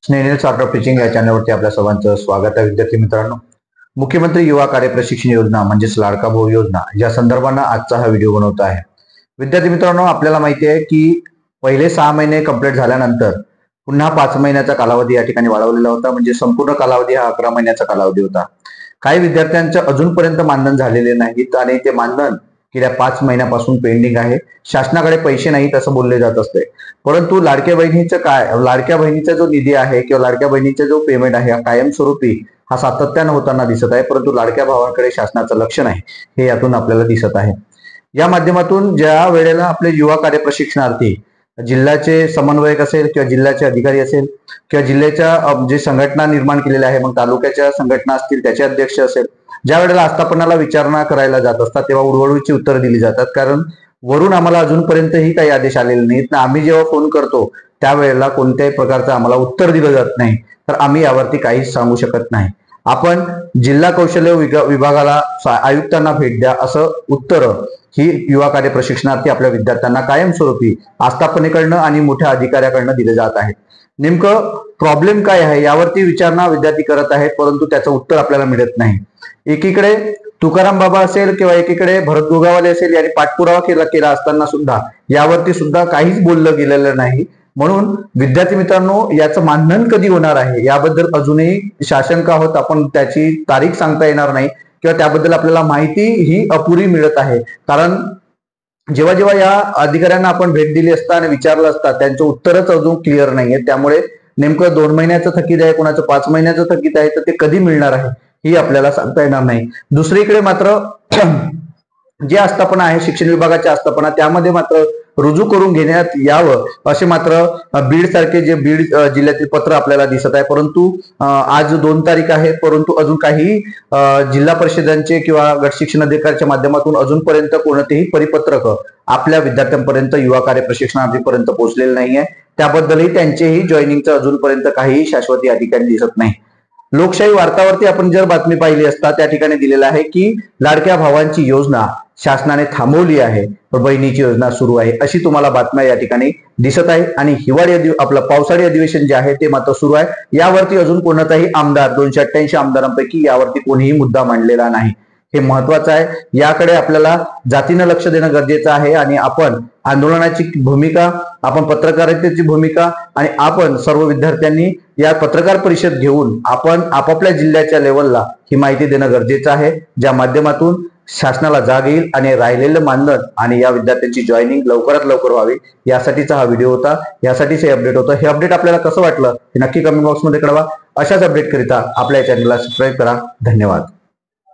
Snehal chart of teaching या चॅनलवरती आपल्या सर्वांचं स्वागत आहे. विद्यार्थी मित्रांनो, मुख्यमंत्री युवा कार्य प्रशिक्षण योजना म्हणजेच लाडका भाऊ योजना या संदर्भानं आजचा हा व्हिडिओ बनवतो आहे. विद्यार्थी मित्रांनो, आपल्याला माहिती आहे की पहिले 6 महिने कंप्लीट झाल्यानंतर पुन्हा 5 महिन्याचा कालावधी या ठिकाणी वाढवलेला होता. म्हणजे संपूर्ण कालावधी हा 11 महिन्याचा कालावधी होता. काही विद्यार्थ्यांचं अजूनपर्यंत मानधन झालेले नाहीत आणि ते मानधन गेल्या 5 महिन्यापासून पेंडिंग आहे. शासनाकडे पैसे नाहीत असं बोलले जात असते. परंतु लाडक्या बहिणीचं काय, लाडक्या बहिणीचा जो निधी आहे किंवा लाडक्या बहिणीचा जो पेमेंट आहे हा कायमस्वरूपी हा सातत्यानं होताना दिसत आहे. परंतु लाडक्या भावांकडे शासनाचं लक्ष नाही, हे यातून आपल्याला दिसत आहे. या माध्यमातून ज्या वेळेला आपले युवा कार्य प्रशिक्षणार्थी जिल्ह्याचे समन्वयक असेल किंवा जिल्ह्याचे अधिकारी असेल किंवा जिल्ह्याच्या जे संघटना निर्माण केलेल्या आहे, मग तालुक्याच्या संघटना असतील त्याचे अध्यक्ष असेल, ज्या वेळेला आस्थापनाला विचारणा करायला जात असतात तेव्हा उडवडूची उत्तरं दिली जातात. कारण वरून आम्हाला अजूनपर्यंतही काही आदेश आलेले नाहीत ना आम्ही जेव्हा फोन करतो त्यावेळेला कोणत्याही प्रकारचं आम्हाला उत्तर दिलं जात नाही, तर आम्ही यावरती काहीच सांगू शकत नाही. आपण जिल्हा कौशल्य विभागाला आयुक्तांना भेट द्या असं उत्तर ही युवा कार्य प्रशिक्षणार्थी आपल्या विद्यार्थ्यांना कायमस्वरूपी आस्थापनेकडनं आणि मोठ्या अधिकाऱ्याकडनं दिले जात आहेत. नेमकं प्रॉब्लेम काय आहे यावरती विचारणा विद्यार्थी करत आहेत, परंतु त्याचं उत्तर आपल्याला मिळत नाही. एकीकडे तुकाराम बाबा असेल किंवा एकीकडे भरत गोगावले असेल यांनी पाठपुरावा केला असताना सुद्धा यावरती सुद्धा काहीच बोललं गेलेलं नाही. म्हणून विद्यार्थी मित्रांनो, याचं मानधन कधी होणार आहे याबद्दल अजूनही साशंक आहोत. आपण त्याची तारीख सांगता येणार नाही किंवा त्याबद्दल आपल्याला माहिती ही अपुरी मिळत आहे. कारण जेव्हा जेव्हा या अधिकाऱ्यांना आपण भेट दिली असता आणि विचारलं असता त्यांचं उत्तरच अजून क्लिअर नाहीये. त्यामुळे नेमकं 2 महिन्याचं थकीत आहे, कोणाचं 5 महिन्याचं थकीत आहे, तर ते कधी मिळणार आहे ही आपल्याला सांगता येणार नाही. दुसरीकडे मात्र जी आस्थापना आहे शिक्षण विभागाच्या आस्थापना त्यामध्ये मात्र रुजू करून घेण्यात यावं असे मात्र बीड सारखे जे बीड जिल्ह्यातील पत्र आपल्याला दिसत आहे. परंतु आज 2 तारीख आहे, परंतु अजून काही जिल्हा परिषदांचे किंवा गट शिक्षण अधिकाऱ्याच्या माध्यमातून अजूनपर्यंत कोणतेही परिपत्रक आपल्या विद्यार्थ्यांपर्यंत युवा कार्य प्रशिक्षणार्थीपर्यंत पोहोचलेले नाहीये. त्याबद्दलही त्यांचेही जॉईनिंगचं अजूनपर्यंत काहीही शाश्वती अधिकारी दिसत नाही. लोकशाही वार्तावरती आपण जर बातमी पाहिली असता त्या ठिकाणी दिलेलं आहे की लाडक्या भावांची योजना शासनाने थांबवली आहे, बहिणीची योजना सुरू आहे अशी तुम्हाला बातम्या या ठिकाणी दिसत आहे. आणि हिवाळी आपलं पावसाळी अधिवेशन जे आहे ते मात्र सुरू आहे. यावरती अजून कोणताही आमदार 288 आमदारांपैकी यावरती कोणीही मुद्दा मांडलेला नाही. हे महत्वाचं आहे. याकडे आपल्याला जातीनं लक्ष देणं गरजेचं आहे आणि आपण आंदोलनाची भूमिका, आपण पत्रकारितेची भूमिका आणि आपण सर्व विद्यार्थ्यांनी या पत्रकार परिषद घेऊन आपण आपापल्या जिल्ह्याच्या लेवलला ही माहिती देणं गरजेचं आहे, ज्या माध्यमातून शासनाला जाग येईल आणि राहिलेलं मानधन आणि या विद्यार्थ्यांची जॉईनिंग लवकरात लवकर व्हावी यासाठीचा हा व्हिडिओ होता. यासाठीच हे अपडेट होतं. हे अपडेट आपल्याला कसं वाटलं हे नक्की कमेंट बॉक्समध्ये कळवा. अशाच अपडेट करिता आपल्या चॅनलला सबस्क्राईब करा. धन्यवाद.